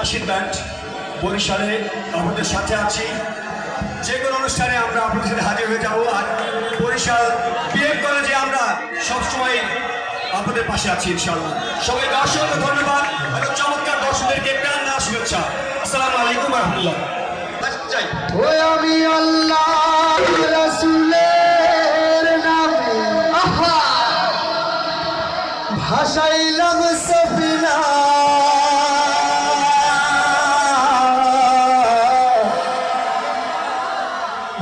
Nasheed band বরিশালে আমাদের সাথে আছি। যে কোনো অনুষ্ঠানে আমরা আপনাদের সাথে হাজির হয়ে যাবো। আর বরিশাল বিএম কলেজে আমরা সবসময় আপনাদের পাশে আছি ইনশাআল্লাহ। সবাইকে অসংখ্য ধন্যবাদ। এত চমৎকার দর্শকদেরকে প্রাণ না শুভেচ্ছা। আসসালামু আলাইকুম ওয়া রাহমাতুল্লাহ। ওই আমি আল্লাহ রাসূলের নামে ভাসাইলাম সফিনা,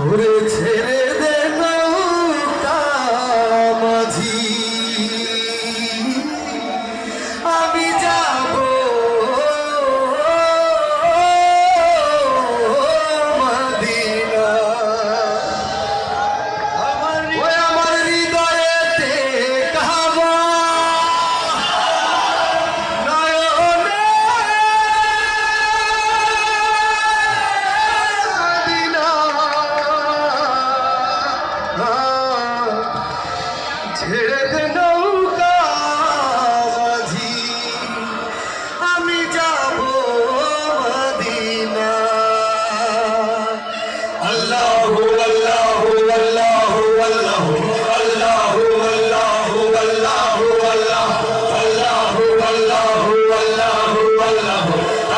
ওরে ছেড়ে দে নৌকা মাঝি, আমি যাব মদিনা। ওই আমার হৃদয়েতে কাবা, নয়নে মদিনা, ছেড়ে দে নৌকা মাঝি, আমি যাব মদিনা। আল্লাহু আল্লাহু আল্লাহু আল্লাহু আল্লাহু আল্লাহু আল্লাহু আল্লাহু আল্লাহু আল্লাহু আল্লাহু আল্লাহু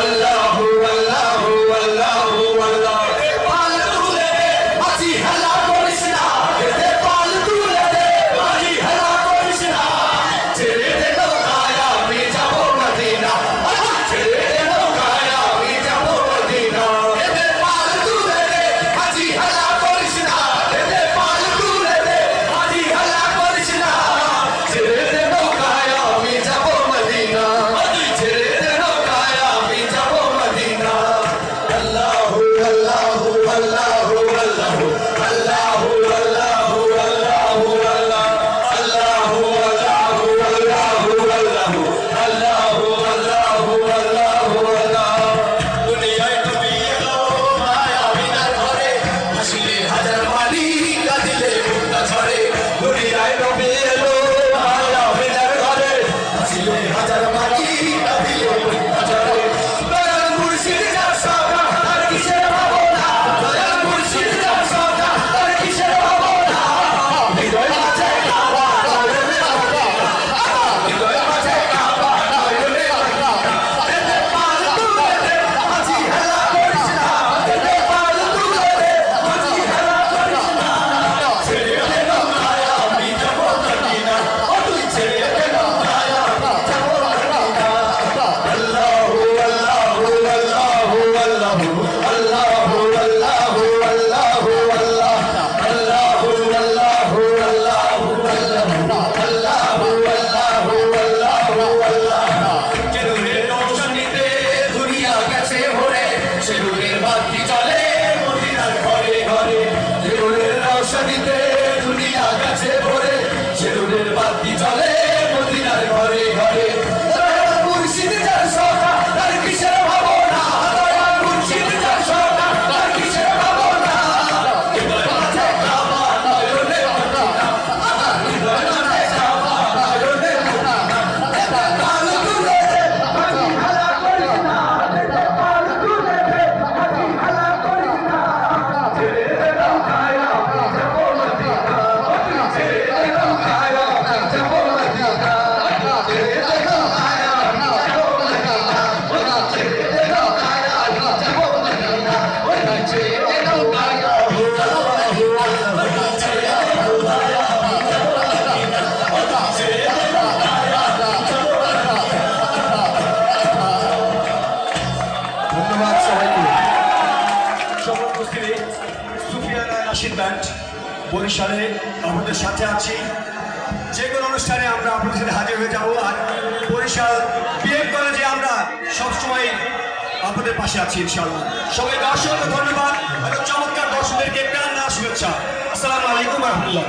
আল্লাহু আল্লাহু আল্লাহু আল্লাহ। পাল তুলে দে মাঝি, হেলা করিস না, দে পাল তুলে দে মাঝি, হেলা করিস না, ছেড়ে দে নৌকায় আমি যাব মদিনা, ছেড়ে দে নৌকায় আমি যাব মদিনা। দে পাল তুলে দে মাঝি, হেলা করিস না, দে পাল তুলে দে মাঝি, হেলা করিস না, ছেড়ে দে নৌকায় আমি যাব মদিনা, ছেড়ে দে নৌকায় আমি যাব মদিনা। আল্লাহু আল্লাহু আল্লাহু আল্লাহু আল্লাহু আল্লাহু আল্লাহু আল্লাহ আল্লাহু আল্লাহু আল্লাহু আল্লাহু আল্লাহু আল্লাহু আল্লাহু আল্লাহ। দুনিয়ায় নবী এলো মায়াবিনার ঘরে, হাসিলে হাজার মালি, কাঁদিলে বুকটা ঝরে। দুনিয়ায় নবী এলো মায়াবিনার ঘরে, হাসিলে হাজার মালি, কাঁদিলে বুকটা ঝরে। দয়াল মুর্শিদ যার সখা, তার কিসের ভাবনা, দয়াল মুর্শিদ যার সখা, তার কিসের ভাবনা। হৃদয় মাঝে কাবা, নয়নে মদিনা, হৃদয় মাঝে কাবা, নয়নে মদিনা। দে পাল তুলে দে মাঝি, হেলা করিস না, দে পাল তুলে দে মাঝি, হেলা করিস না, ছেড়ে দে নৌকায় আমি যাব মদিনা, তুই ছেড়ে দে নৌকায় আমি যাব মদিনা। আল্লাহু আল্লাহু আল্লাহু আল্লাহু আল্লাহু আল্লাহু আল্লাহু আল্লাহ আল্লাহু আল্লাহু আল্লাহু আল্লাহু আল্লাহু আল্লাহু আল্লাহ। যে নূরের রোশনীতে দুনিয়া গেছে ভরে, সে নূরের বাতি জ্বলে মদিনার ঘরে ঘরে। যে নূরের রোশনীতে দুনিয়া গেছে ভরে, সে নূরের বাতি জ্বলে মদিনার ঘরে ঘরে। দয়াল মুর্শিদ যার সখা, তার কিসের ভাবনা, দয়াল মুর্শিদ যার সখা, তার কিসের ভাবনা। হৃদয় মাঝে কাবা, নয়নে মদিনা, হৃদয় মাঝে কাবা, নয়নে মদিনা। পাল তুলে দে মাঝি, হেলা করিস না, পাল তুলে দে মাঝি, হেলা করিস না, ছেড়ে দে নৌকায় আমি যাব মদিনা, ছেড়ে দে নৌকায় আমি যাব মদিনা, ছেড়ে দে নৌকায় আমি যাব মদিনা, ছেড়ে দে নৌকায় আমি যাব মদিনা, ছেড়ে দে নৌকায় আমি যাব মদিনা, ছেড়ে দে নৌকায় আমি যাব মদিনা, ছেড়ে দে নৌকায় আমি যাব মদিনা। ধন্যবাদ সবাইকে। সকল উপস্থিতি সুফিয়ানা নাশিদ ব্যান্ড বরিশালে আমাদের সাথে আছি। যে কোনো অনুষ্ঠানে আমরা আপনাদের সাথে হাজির হয়ে যাবো। আর বরিশাল বিএম কলেজে আমরা সবসময় আপনাদের পাশে আছি ইনশাআল্লাহ। সবাইকে অসংখ্য ধন্যবাদ। এত চমৎকার দর্শকদেরকে প্রাণ না শুভেচ্ছা। আসসালামু আলাইকুম ওয়া রাহমাতুল্লাহ।